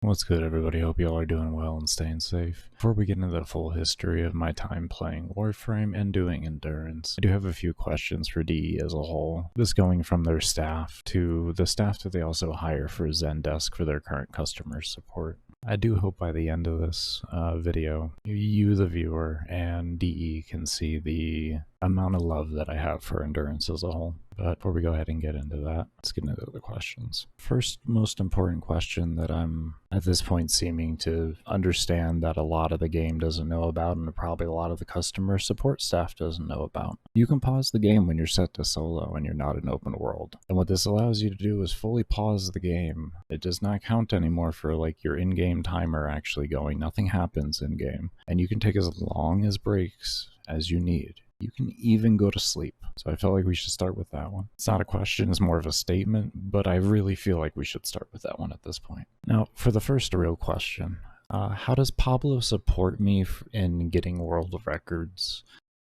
What's good, everybody? Hope you all are doing well and staying safe. Before we get into the full history of my time playing Warframe and doing Endurance, I do have a few questions for DE as a whole. This going from their staff to the staff that they also hire for Zendesk for their current customer support. I do hope by the end of this video, you, the viewer, and DE can see the amount of love that I have for Endurance as a whole. But before we go ahead and get into that, let's get into the questions. First, most important question that I'm at this point seeming to understand that a lot of the game doesn't know about, and probably a lot of the customer support staff doesn't know about. You can pause the game when you're set to solo and you're not in open world. And what this allows you to do is fully pause the game. It does not count anymore for like your in-game timer actually going. Nothing happens in-game. And you can take as long as breaks as you need. You can even go to sleep. So I felt like we should start with that one. It's not a question, it's more of a statement, but I really feel like we should start with that one at this point. Now, for the first real question, how does Pablo support me in getting world records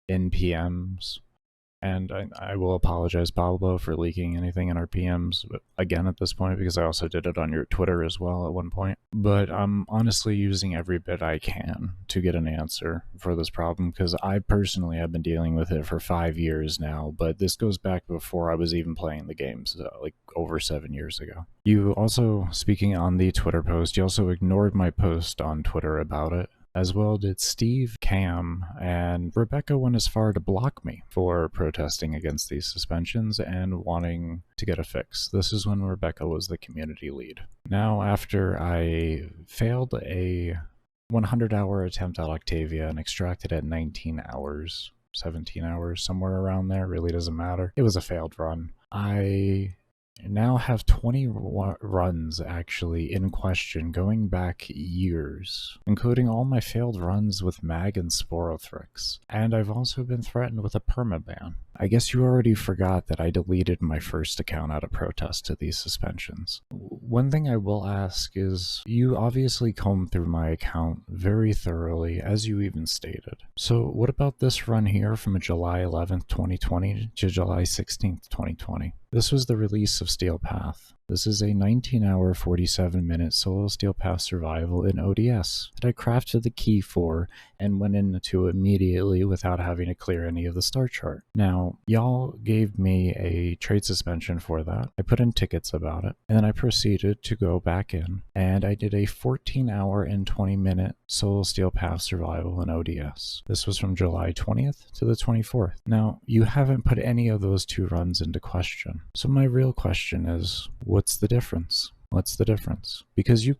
in PMs? And I will apologize, Pablo, for leaking anything in our PMs again at this point, because I also did it on your Twitter as well at one point. But I'm honestly using every bit I can to get an answer for this problem, because I personally have been dealing with it for 5 years now, but this goes back before I was even playing the games, like over 7 years ago. You also, speaking on the Twitter post, you also ignored my post on Twitter about it. As well did Steve, Cam, and Rebecca went as far to block me for protesting against these suspensions and wanting to get a fix. This is when Rebecca was the community lead. Now, after I failed a 100-hour attempt at Octavia and extracted at 19 hours, 17 hours, somewhere around there, really doesn't matter. It was a failed run. I now have 20 runs actually in question going back years, including all my failed runs with Mag and Sporothrix. And I've also been threatened with a permaban. I guess you already forgot that I deleted my first account out of protest to these suspensions. One thing I will ask is, you obviously combed through my account very thoroughly, as you even stated. So what about this run here from July 11th, 2020 to July 16th, 2020? This was the release of Steel Path. This is a 19-hour, 47-minute solo Steel Path survival in ODS that I crafted the key for and went into immediately without having to clear any of the star chart. Now, y'all gave me a trade suspension for that. I put in tickets about it, and then I proceeded to go back in, and I did a 14-hour and 20-minute solo Steel Path survival in ODS. This was from July 20th to the 24th. Now, you haven't put any of those two runs into question. So my real question is, what's the difference? What's the difference? Because you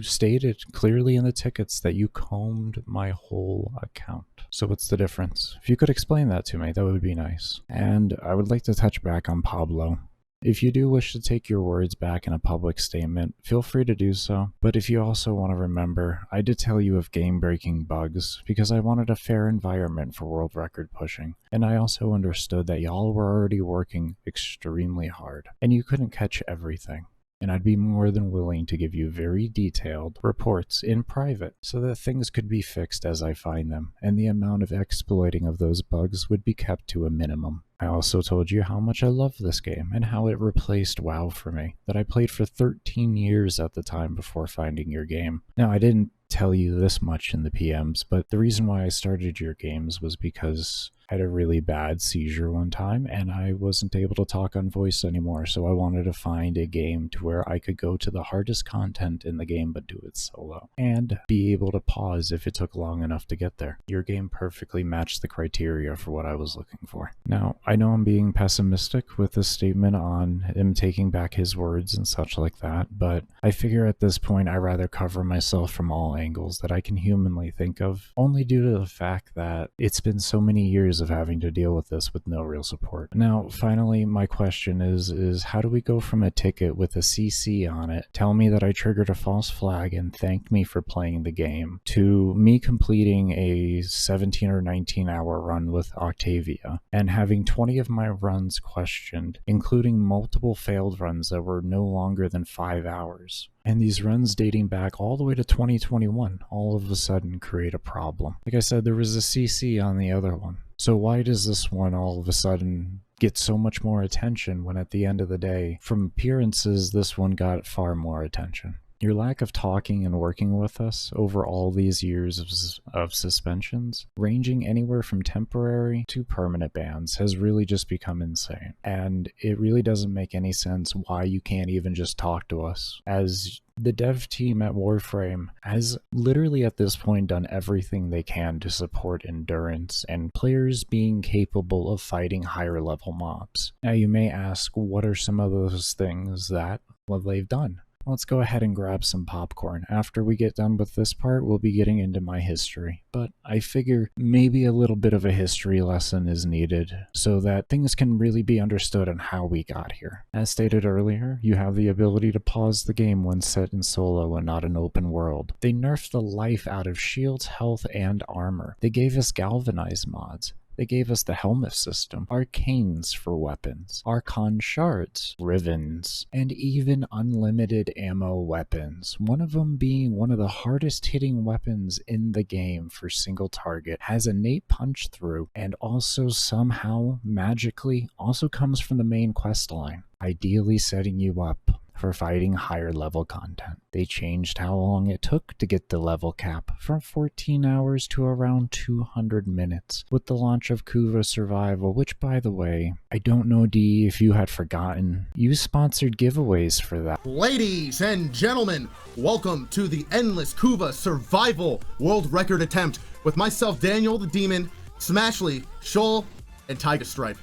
stated clearly in the tickets that you combed my whole account. So what's the difference? If you could explain that to me, that would be nice. And I would like to touch back on Pablo. If you do wish to take your words back in a public statement, feel free to do so. But if you also want to remember, I did tell you of game-breaking bugs because I wanted a fair environment for world record pushing. And I also understood that y'all were already working extremely hard, and you couldn't catch everything. And I'd be more than willing to give you very detailed reports in private so that things could be fixed as I find them, and the amount of exploiting of those bugs would be kept to a minimum. I also told you how much I love this game and how it replaced WoW for me, that I played for 13 years at the time before finding your game. Now, I didn't tell you this much in the PMs, but the reason why I started your games was because I had a really bad seizure one time and I wasn't able to talk on voice anymore, so I wanted to find a game to where I could go to the hardest content in the game but do it solo and be able to pause if it took long enough to get there. Your game perfectly matched the criteria for what I was looking for. Now, I know I'm being pessimistic with this statement on him taking back his words and such like that, but I figure at this point I'd rather cover myself from all angles that I can humanly think of, only due to the fact that it's been so many years of having to deal with this with no real support. Now, finally, my question is how do we go from a ticket with a CC on it, tell me that I triggered a false flag and thanked me for playing the game, to me completing a 17 or 19 hour run with Octavia and having 20 of my runs questioned, including multiple failed runs that were no longer than 5 hours. And these runs dating back all the way to 2021 all of a sudden create a problem. Like I said, there was a CC on the other one. So why does this one all of a sudden get so much more attention when at the end of the day, from appearances, this one got far more attention? Your lack of talking and working with us over all these years of suspensions, ranging anywhere from temporary to permanent bans, has really just become insane. And it really doesn't make any sense why you can't even just talk to us, as the dev team at Warframe has literally at this point done everything they can to support endurance and players being capable of fighting higher level mobs. Now you may ask, what are some of those things that, well, they've done? Let's go ahead and grab some popcorn. After we get done with this part, we'll be getting into my history. But I figure maybe a little bit of a history lesson is needed so that things can really be understood on how we got here. As stated earlier, you have the ability to pause the game when set in solo and not an open world. They nerfed the life out of shields, health, and armor. They gave us galvanized mods. They gave us the helmet system, arcanes for weapons, archon shards, rivens, and even unlimited ammo weapons. One of them being one of the hardest hitting weapons in the game for single target, has innate punch through, and also somehow, magically, also comes from the main quest line, ideally setting you up for fighting higher level content. They changed how long it took to get the level cap from 14 hours to around 200 minutes with the launch of Kuva Survival, which, by the way, I don't know, D, if you had forgotten, you sponsored giveaways for that. Ladies and gentlemen, welcome to the Endless Kuva Survival World Record attempt with myself, Daniel the Demon, Smashley, Shoal, and Tiger Stripe.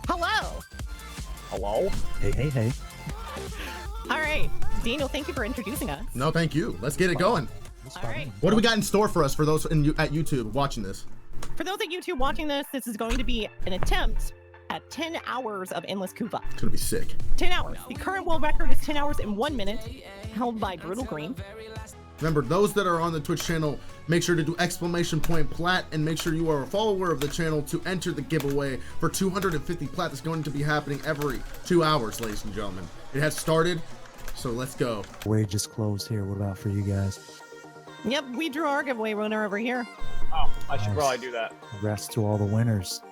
Hello. Hello? Hey. All right, Daniel, thank you for introducing us. No, thank you. Let's get it going. All right. What do we got in store for us for those at YouTube watching this? For those at YouTube watching this, this is going to be an attempt at 10 hours of Endless Kuva. It's gonna be sick. 10 hours. The current world record is 10 hours and 1 minute, held by Brutal Green. Remember, those that are on the Twitch channel, make sure to do !plat and make sure you are a follower of the channel to enter the giveaway for 250 plat that's going to be happening every 2 hours, ladies and gentlemen. It has started, so let's go. Wage just closed here. What about for you guys? Yep, we drew our giveaway winner over here. Oh, I should probably do that. Congrats to all the winners.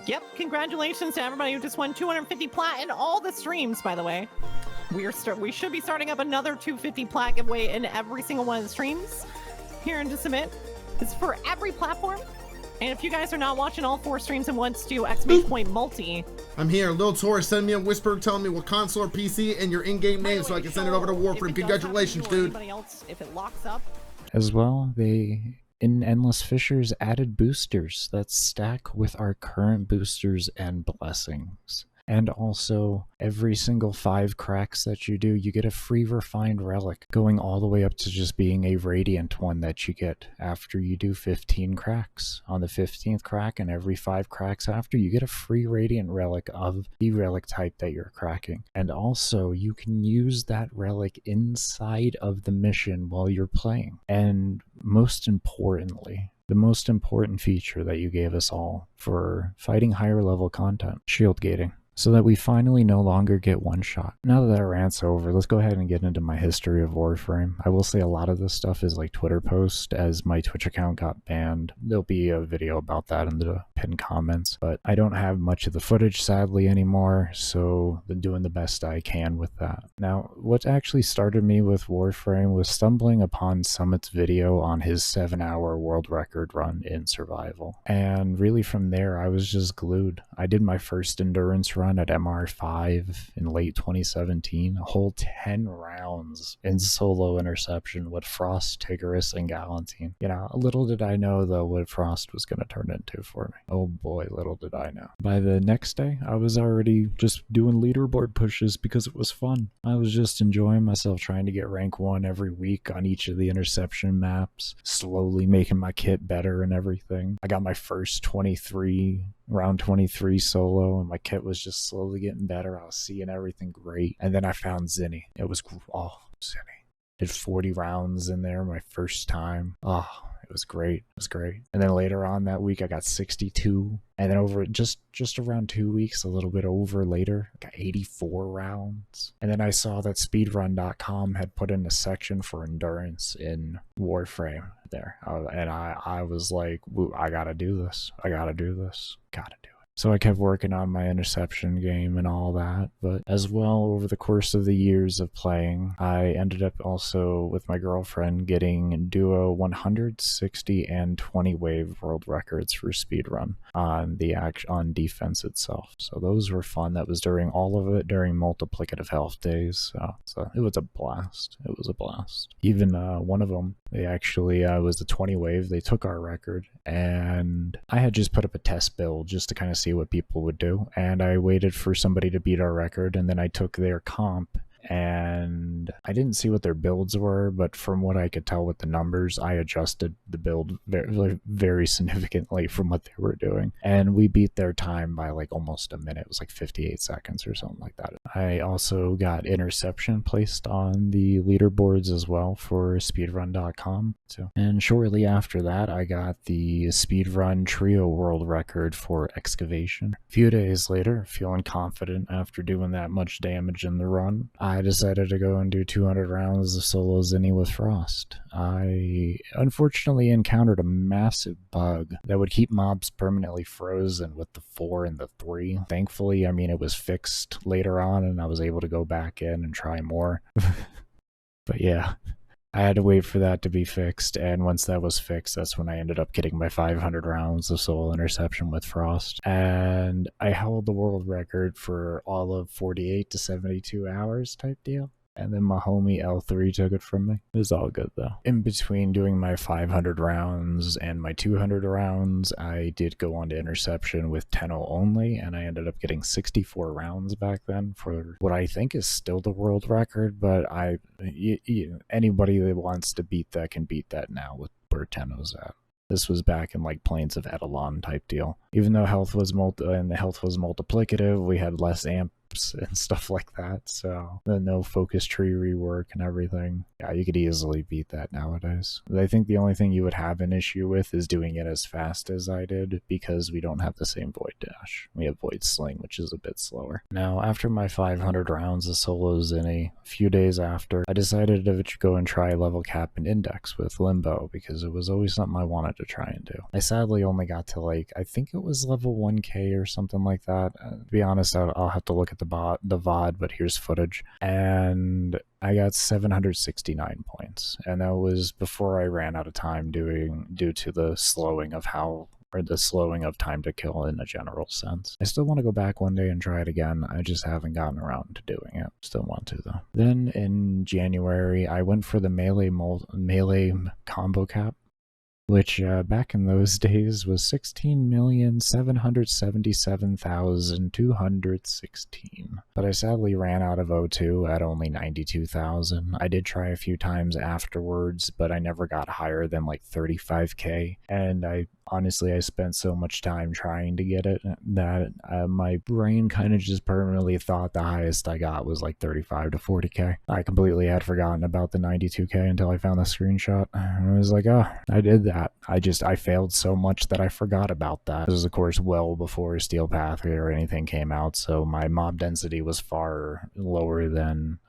Yep, congratulations to everybody who just won 250 plat in all the streams, by the way. We should be starting up another 250 plat giveaway in every single one of the streams here in just a bit. It's for every platform. And if you guys are not watching all 4 streams and wants to do !multi. I'm here. Lil Taurus, send me a whisper telling me what console or PC and your in-game name so I can send it over to Warframe. Congratulations, dude. Else, if it locks up. As well, they, in Endless Fissures, added boosters that stack with our current boosters and blessings. And also, every single 5 cracks that you do, you get a free refined relic, going all the way up to just being a radiant one that you get after you do 15 cracks. On the 15th crack and every 5 cracks after, you get a free radiant relic of the relic type that you're cracking. And also, you can use that relic inside of the mission while you're playing. And most importantly, the most important feature that you gave us all for fighting higher level content, shield gating, so that we finally no longer get one shot. Now that rant's over, let's go ahead and get into my history of Warframe. I will say a lot of this stuff is like Twitter posts, as my Twitch account got banned. There'll be a video about that in the pinned comments, but I don't have much of the footage sadly anymore, so I'm doing the best I can with that. Now, what actually started me with Warframe was stumbling upon Summit's video on his 7-hour world record run in survival. And really from there, I was just glued. I did my first endurance run at MR5 in late 2017, a whole 10 rounds in solo interception with Frost, Tigris, and Galantine. You know, little did I know though what Frost was going to turn into for me. Oh boy, little did I know. By the next day, I was already just doing leaderboard pushes because it was fun. I was just enjoying myself trying to get rank 1 every week on each of the interception maps, slowly making my kit better and everything. I got my first round 23 solo, and my kit was just slowly getting better. I was seeing everything great, and then I found Zinni. It was Zinni. Did 40 rounds in there my first time. Oh, it was great. It was great. And then later on that week I got 62, and then over just around 2 weeks, a little bit over later, I got 84 rounds. And then I saw that speedrun.com had put in a section for endurance in Warframe there, and I was like, I gotta do this. Gotta do it. So I kept working on my interception game and all that, but as well, over the course of the years of playing, I ended up also with my girlfriend getting duo 160 and 20 wave world records for speedrun on on defense itself. So those were fun. That was during all of it during multiplicative health days. So it was a blast. It was a blast. Even one of them, they actually was the 20 wave. They took our record, and I had just put up a test build just to kind of see what people would do, and I waited for somebody to beat our record, and then I took their comp, and I didn't see what their builds were, but from what I could tell with the numbers, I adjusted the build very, very significantly from what they were doing, and we beat their time by like almost a minute. It was like 58 seconds or something like that. I also got interception placed on the leaderboards as well for speedrun.com. And shortly after that, I got the speedrun trio world record for excavation. A few days later, feeling confident after doing that much damage in the run, I decided to go and do 200 rounds of solo Zinni with Frost. I unfortunately encountered a massive bug that would keep mobs permanently frozen with the 4 and the 3. Thankfully, I mean, it was fixed later on and I was able to go back in and try more. But yeah, I had to wait for that to be fixed, and once that was fixed, that's when I ended up getting my 500 rounds of solo interception with Frost. And I held the world record for all of 48 to 72 hours type deal. And then my homie L3 took it from me. It was all good though. In between doing my 500 rounds and my 200 rounds, I did go on to interception with 10-0 only, and I ended up getting 64 rounds back then for what I think is still the world record, but anybody that wants to beat that can beat that now with where 10-0's at. This was back in like Plains of Edelon type deal. Even though health was multiplicative, we had less amps and stuff like that, so no focus tree rework and everything. Yeah, you could easily beat that nowadays. I think the only thing you would have an issue with is doing it as fast as I did, because we don't have the same Void Dash. We have Void Sling, which is a bit slower. Now, after my 500 rounds of solo Zinni, a few days after, I decided to go and try level cap and index with Limbo, because it was always something I wanted to try and do. I sadly only got to like, I think it was level 1k or something like that. To be honest, I'll have to look at the VOD, but here's footage. And I got 769 points, and that was before I ran out of time due to the slowing of time to kill in a general sense. I still want to go back one day and try it again. I just haven't gotten around to doing it. Still want to though. Then in January, I went for the melee combo cap, which back in those days was 16,777,216. But I sadly ran out of O2 at only 92,000. I did try a few times afterwards, but I never got higher than like 35k, and honestly, I spent so much time trying to get it that my brain kind of just permanently thought the highest I got was like 35 to 40k. I completely had forgotten about the 92k until I found the screenshot. And I was like, oh, I did that. I failed so much that I forgot about that. This was, of course, well before Steel Path or anything came out, so my mob density was far lower than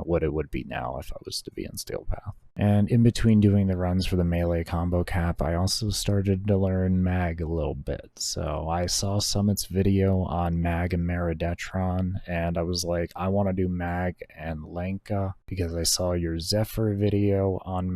what it would be now if I was to be in Steel Path. And in between doing the runs for the melee combo cap, I also started to learn mag a little bit. So I saw Summit's video on mag and Meridetron, and I was like, I want to do mag and Lenka, because I saw your Zephyr video on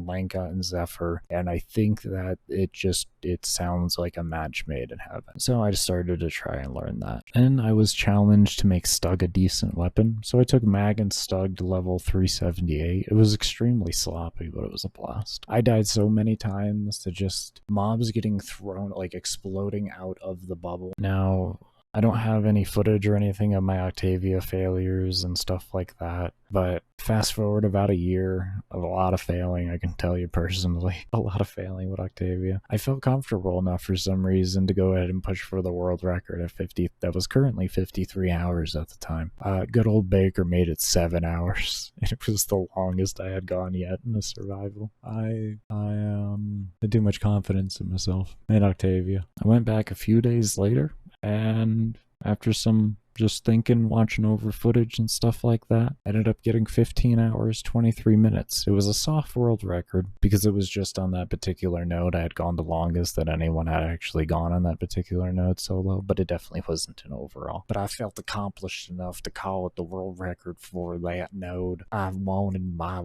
Lenka and Zephyr, and I think that it sounds like a match made in heaven. So I started to try and learn that. And I was challenged to make Stug a decent weapon, so I took mag and Stug to level 378. It was extremely sloppy, but it was a blast. I died so many times to just mobs getting thrown, like exploding out of the bubble. Now, I don't have any footage or anything of my Octavia failures and stuff like that, but fast forward about a year of a lot of failing, I can tell you personally, a lot of failing with Octavia. I felt comfortable enough for some reason to go ahead and push for the world record at 50, that was currently 53 hours at the time. Good old Baker made it 7 hours, and it was the longest I had gone yet in a survival. I had too much confidence in myself and Octavia. I went back a few days later, and after some just thinking, watching over footage and stuff like that. I ended up getting 15 hours, 23 minutes. It was a soft world record because it was just on that particular node. I had gone the longest that anyone had actually gone on that particular node solo, but it definitely wasn't an overall. But I felt accomplished enough to call it the world record for that node. I wanted my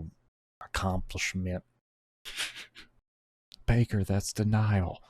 accomplishment. Baker, that's denial.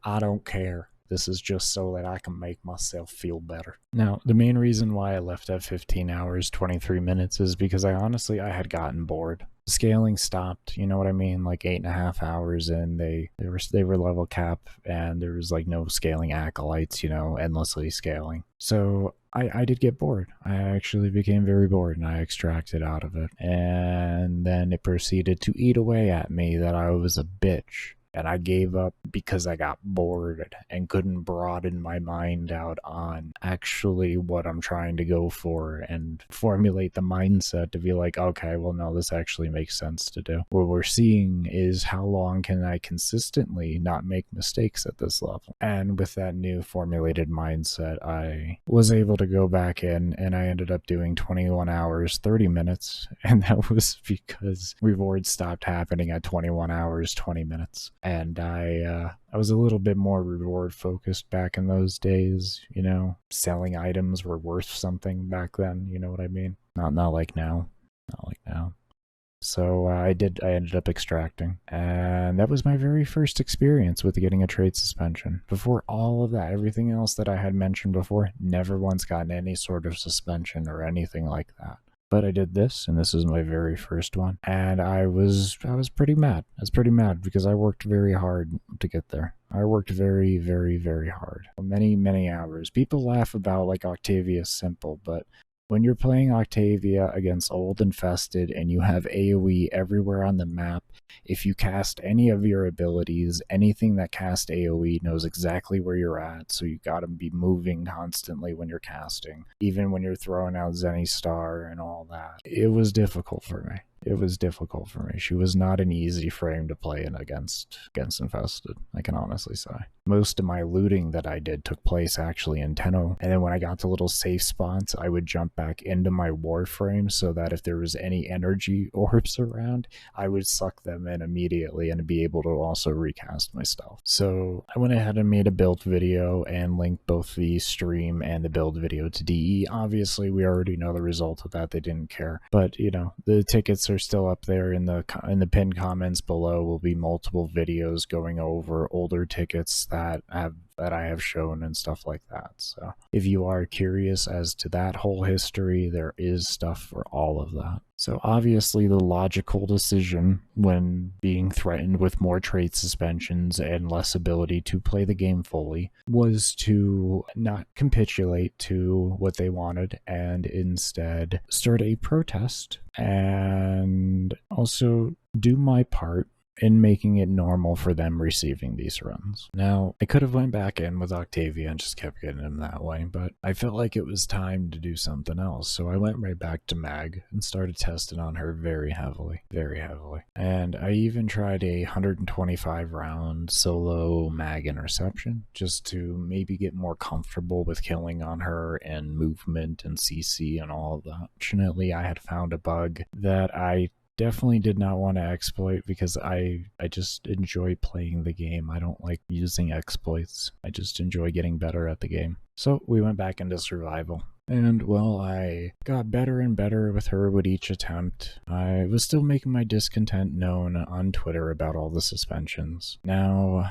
I don't care. This is just so that I can make myself feel better. Now, the main reason why I left at 15 hours, 23 minutes is because I had gotten bored. The scaling stopped, you know what I mean? Like 8.5 hours in, they were level cap, and there was like no scaling acolytes, you know, endlessly scaling. So I did get bored. I actually became very bored, and I extracted out of it. And then it proceeded to eat away at me that I was a bitch. And I gave up because I got bored and couldn't broaden my mind out on actually what I'm trying to go for and formulate the mindset to be like, okay, well, no, this actually makes sense to do. What we're seeing is how long can I consistently not make mistakes at this level? And with that new formulated mindset, I was able to go back in, and I ended up doing 21 hours, 30 minutes. And that was because rewards stopped happening at 21 hours, 20 minutes. And I was a little bit more reward focused back in those days, you know. Selling items were worth something back then, you know what I mean? Not like now. Not like now. So I ended up extracting, and that was my very first experience with getting a trade suspension. Before all of that, everything else that I had mentioned before, never once gotten any sort of suspension or anything like that. But I did this, and this was my very first one, and I was pretty mad. I was pretty mad because I worked very hard to get there. I worked very, very, very hard. Many, many hours. People laugh about like Octavia's simple, but when you're playing Octavia against Old Infested and you have AoE everywhere on the map, if you cast any of your abilities, anything that casts AoE knows exactly where you're at, so you gotta be moving constantly when you're casting, even when you're throwing out Zenny Star and all that. It was difficult for me. It was difficult for me. She was not an easy frame to play in against Infested, I can honestly say. Most of my looting that I did took place actually in Tenno, and then when I got to little safe spots, I would jump back into my Warframe so that if there was any energy orbs around, I would suck them in immediately and be able to also recast my stuff. So I went ahead and made a build video and linked both the stream and the build video to DE. Obviously, we already know the result of that. They didn't care. But, you know, the tickets are still up there in the pinned comments below. Will be multiple videos going over older tickets that I have shown and stuff like that. So if you are curious as to that whole history, there is stuff for all of that. So obviously the logical decision when being threatened with more trade suspensions and less ability to play the game fully was to not capitulate to what they wanted and instead start a protest and also do my part in making it normal for them receiving these runs. Now, I could have went back in with Octavia and just kept getting them that way, but I felt like it was time to do something else, so I went right back to Mag and started testing on her very heavily, very heavily. And I even tried a 125 round solo Mag interception, just to maybe get more comfortable with killing on her and movement and CC and all of that. Fortunately, I had found a bug that I definitely did not want to exploit because I just enjoy playing the game. I don't like using exploits. I just enjoy getting better at the game. So we went back into survival. And, well, I got better and better with her with each attempt. I was still making my discontent known on Twitter about all the suspensions. Now,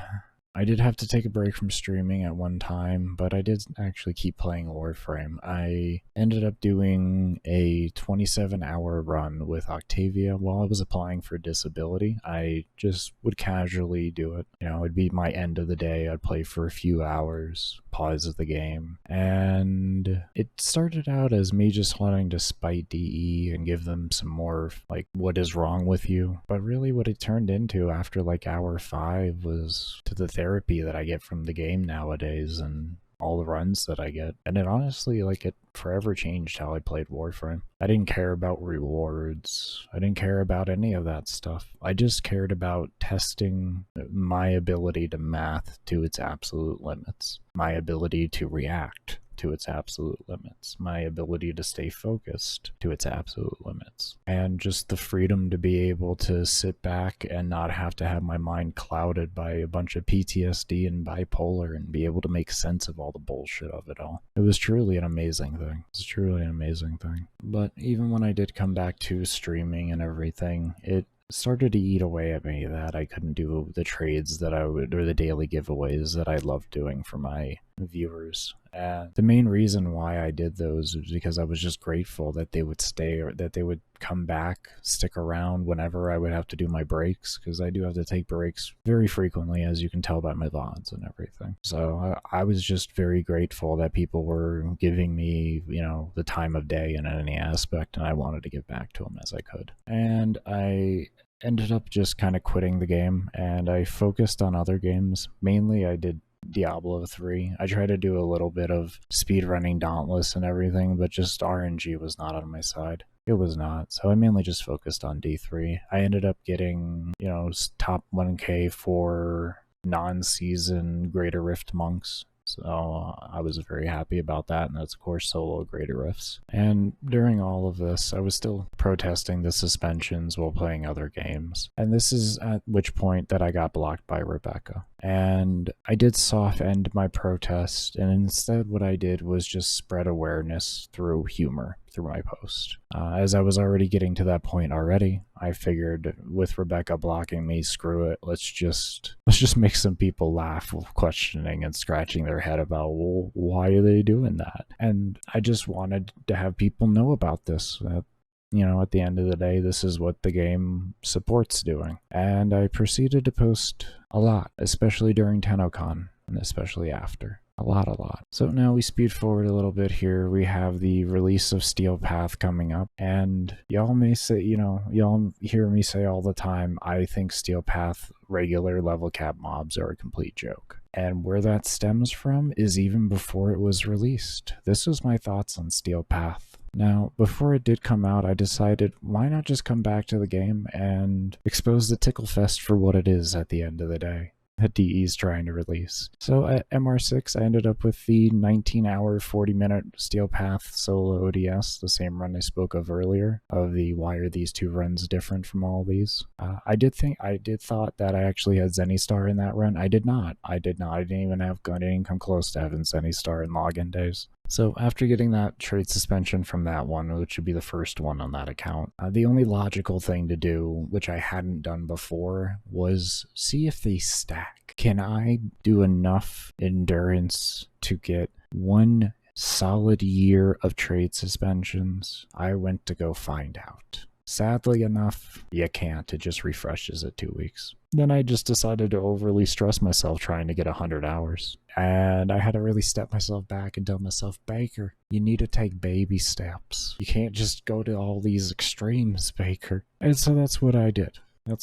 I did have to take a break from streaming at one time, but I did actually keep playing Warframe. I ended up doing a 27-hour run with Octavia while I was applying for disability. I just would casually do it. You know, it'd be my end of the day. I'd play for a few hours, pause the game, and it started out as me just wanting to spite DE and give them some more, like, what is wrong with you? But really what it turned into after, like, hour 5 was to the therapy that I get from the game nowadays and all the runs that I get. And it honestly, like, it forever changed how I played Warframe. I didn't care about rewards. I didn't care about any of that stuff. I just cared about testing my ability to math to its absolute limits. My ability to react to its absolute limits, my ability to stay focused to its absolute limits, and just the freedom to be able to sit back and not have to have my mind clouded by a bunch of PTSD and bipolar and be able to make sense of all the bullshit of it all. It was truly an amazing thing. It was truly an amazing thing. But even when I did come back to streaming and everything, it started to eat away at me that I couldn't do the trades that I would, or the daily giveaways that I loved doing for my viewers. And the main reason why I did those was because I was just grateful that they would stay, or that they would come back, stick around whenever I would have to do my breaks, because I do have to take breaks very frequently, as you can tell by my VODs and everything. So I was just very grateful that people were giving me, you know, the time of day in any aspect, and I wanted to give back to them as I could. And I ended up just kind of quitting the game, and I focused on other games. Mainly I did Diablo 3. I tried to do a little bit of speedrunning Dauntless and everything, but just RNG was not on my side. It was not. So I mainly just focused on D3. I ended up getting, you know, top 1k for non-season Greater Rift monks. So I was very happy about that, and that's of course solo Greater Rifts. And during all of this, I was still protesting the suspensions while playing other games. And this is at which point that I got blocked by Rebecca. And I did soft end my protest, and instead what I did was just spread awareness through humor through my post. As I was already getting to that point already, I figured with Rebecca blocking me, screw it, let's just make some people laugh, questioning and scratching their head about, well, why are they doing that? And I just wanted to have people know about this, that, you know, at the end of the day, this is what the game supports doing. And I proceeded to post a lot, especially during TennoCon, and especially after. A lot. So now we speed forward a little bit here. We have the release of Steel Path coming up, and y'all may say, you know, y'all hear me say all the time, I think Steel Path regular level cap mobs are a complete joke. And where that stems from is even before it was released. This was my thoughts on Steel Path. Now, before it did come out, I decided, why not just come back to the game and expose the Tickle Fest for what it is at the end of the day that DE is trying to release. So at MR6, I ended up with the 19-hour, 40-minute Steel Path solo ODS, the same run I spoke of earlier, of the why are these two runs different from all these. I did thought that I actually had Zenny Star in that run. I did not. I didn't even come close to having Zenny Star in login days. So after getting that trade suspension from that one, which would be the first one on that account, the only logical thing to do, which I hadn't done before, was see if they stack. Can I do enough endurance to get one solid year of trade suspensions? I went to go find out. Sadly enough, you can't. It just refreshes at 2 weeks. Then I just decided to overly stress myself trying to get 100 hours. And I had to really step myself back and tell myself, Baker, you need to take baby steps. You can't just go to all these extremes, Baker. And so that's what I did. It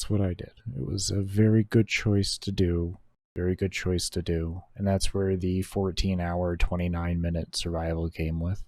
was a very good choice to do. And that's where the 14-hour, 29-minute survival came with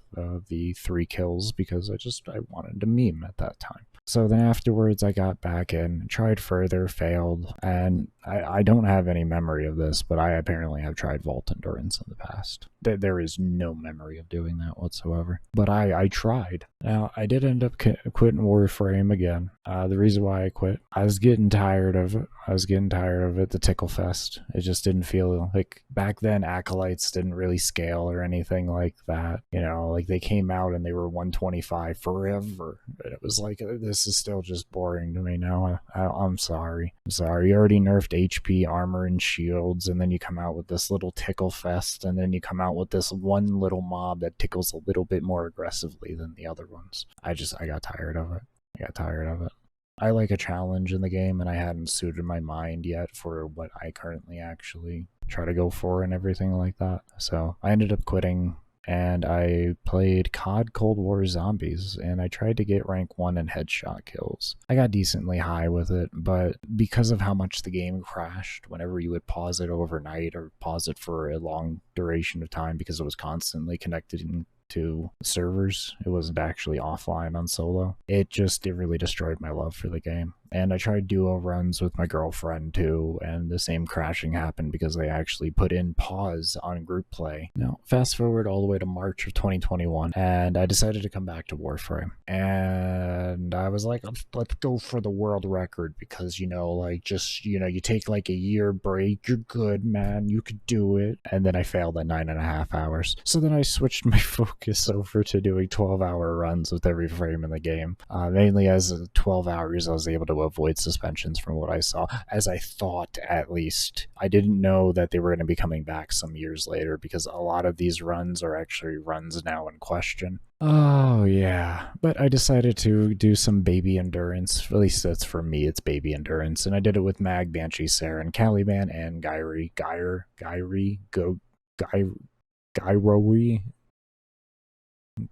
the 3 kills, because I wanted to meme at that time. So then afterwards I got back in, tried further, failed, and I don't have any memory of this, but I apparently have tried Vault Endurance in the past. There is no memory of doing that whatsoever. But I tried. Now, I did end up quitting Warframe again. The reason why I quit, I was getting tired of it. The Tickle Fest. It just didn't feel like, back then Acolytes didn't really scale or anything like that. You know, like they came out and they were 125 forever. And it was like, this is still just boring to me now. I'm sorry. You already nerfed HP, armor, and shields, and then you come out with this little Tickle Fest, and then you come out with this one little mob that tickles a little bit more aggressively than the other ones. I got tired of it. I like a challenge in the game, and I hadn't suited my mind yet for what I currently actually try to go for and everything like that. So I ended up quitting, and I played COD Cold War Zombies, and I tried to get rank 1 in headshot kills. I got decently high with it, but because of how much the game crashed whenever you would pause it overnight or pause it for a long duration of time, because it was constantly connecting to servers. It wasn't actually offline on solo. It really destroyed my love for the game. And I tried duo runs with my girlfriend too, and the same crashing happened because they actually put in pause on group play. Now, fast forward all the way to March of 2021, and I decided to come back to Warframe. And I was like, let's go for the world record because, you know, like, just, you know, you take like a year break, you're good, man, you could do it. And then I failed at 9.5 hours. So then I switched my focus over to doing 12-hour runs with every frame in the game. Mainly as 12 hours, I was able to avoid suspensions from what I saw, as I thought at least. I didn't know that they were going to be coming back some years later because a lot of these runs are actually runs now in question. Oh yeah, but I decided to do some baby endurance. At least that's for me, it's baby endurance, and I did it with Mag, Banshee, Saren, Caliban, and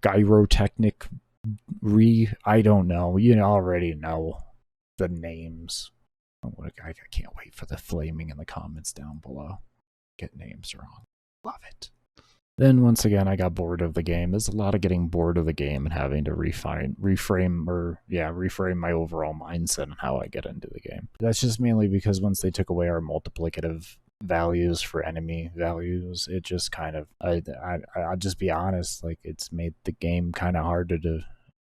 Gyrotechnic I don't know. You already know the names. I can't wait for the flaming in the comments down below. Get names wrong. Love it. Then once again, I got bored of the game. There's a lot of getting bored of the game and having to reframe my overall mindset on how I get into the game. That's just mainly because once they took away our multiplicative values for enemy values, it just kind of, I'll just be honest, like, it's made the game kind of harder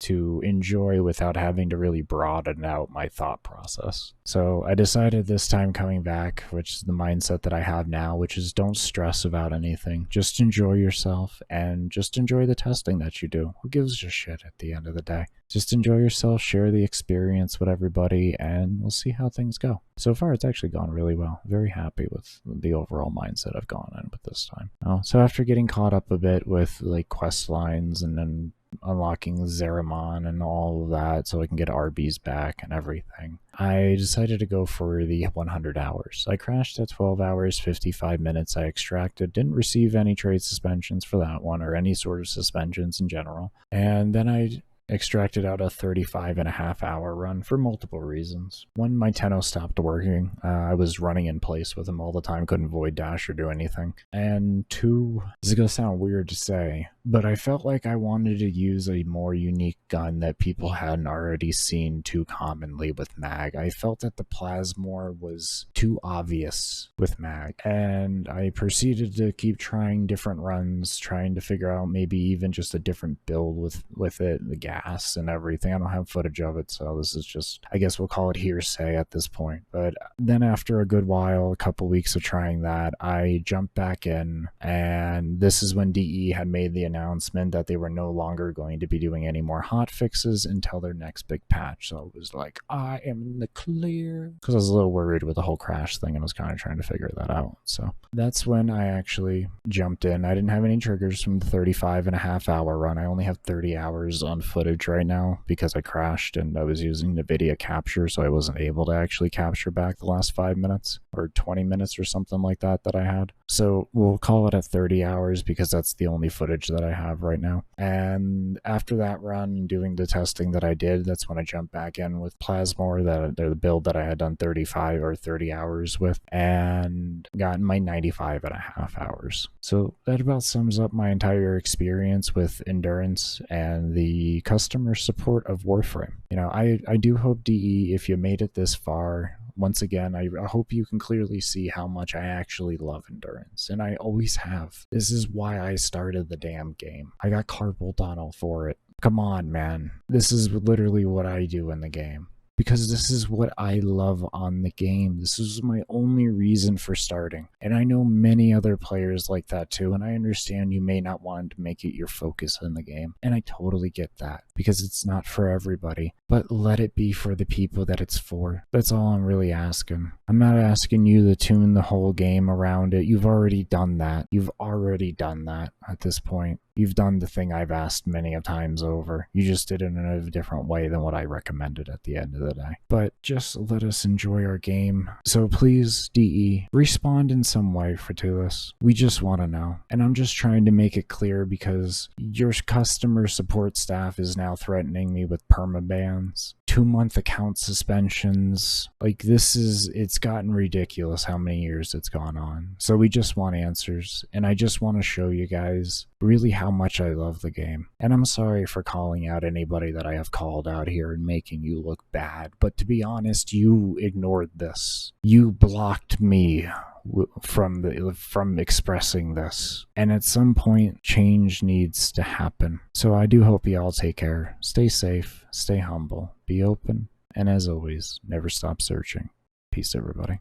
to enjoy without having to really broaden out my thought process. So I decided this time coming back, which is the mindset that I have now, which is don't stress about anything. Just enjoy yourself and just enjoy the testing that you do. Who gives a shit at the end of the day? Just enjoy yourself, share the experience with everybody, and we'll see how things go. So far, it's actually gone really well. Very happy with the overall mindset I've gone in with this time. So after getting caught up a bit with like quest lines and then unlocking Zeramon and all of that so I can get RBs back and everything, I decided to go for the 100 hours. I crashed at 12 hours, 55 minutes. I extracted, didn't receive any trade suspensions for that one or any sort of suspensions in general. And then I extracted out a 35.5 hour run for multiple reasons. One, my Tenno stopped working. I was running in place with him all the time, couldn't void dash or do anything. And two, this is gonna sound weird to say, but I felt like I wanted to use a more unique gun that people hadn't already seen too commonly with Mag. I felt that the Plasmor was too obvious with Mag, and I proceeded to keep trying different runs, trying to figure out maybe even just a different build with it, the gas and everything. I don't have footage of it, so this is just, I guess we'll call it hearsay at this point. But then after a good while, a couple weeks of trying that, I jumped back in, and this is when DE had made the announcement that they were no longer going to be doing any more hot fixes until their next big patch. So it was like, I am in the clear, because I was a little worried with the whole crash thing and I was kind of trying to figure that out. So that's when I actually jumped in. I didn't have any triggers from the 35.5 hour run. I only have 30 hours on footage right now because I crashed and I was using NVIDIA capture, so I wasn't able to actually capture back the last 5 minutes or 20 minutes or something like that I had. So we'll call it at 30 hours because that's the only footage that I have right now. And after that run, doing the testing that I did, that's when I jumped back in with Plasmor, the build that I had done 35 or 30 hours with, and gotten my 95.5 hours. So that about sums up my entire experience with endurance and the customer support of Warframe. You know, I do hope, DE, if you made it this far, once again, I hope you can clearly see how much I actually love endurance, and I always have. This is why I started the damn game. I got carpal tunnel for it. Come on, man. This is literally what I do in the game. Because this is what I love on the game. This is my only reason for starting. And I know many other players like that too, and I understand you may not want to make it your focus in the game. And I totally get that, because it's not for everybody. But let it be for the people that it's for. That's all I'm really asking. I'm not asking you to tune the whole game around it. You've already done that. You've already done that at this point. You've done the thing I've asked many of times over. You just did it in a different way than what I recommended at the end of the day. But just let us enjoy our game. So please, DE, respond in some way to this. We just want to know. And I'm just trying to make it clear because your customer support staff is now threatening me with permabans 2-month account suspensions. Like, it's gotten ridiculous how many years it's gone on. So we just want answers, and I just want to show you guys really how much I love the game. And I'm sorry for calling out anybody that I have called out here and making you look bad, but to be honest, you ignored this. You blocked me from expressing this, and at some point change needs to happen. So I do hope you all take care, stay safe, stay humble, be open, and as always, never stop searching. Peace, everybody.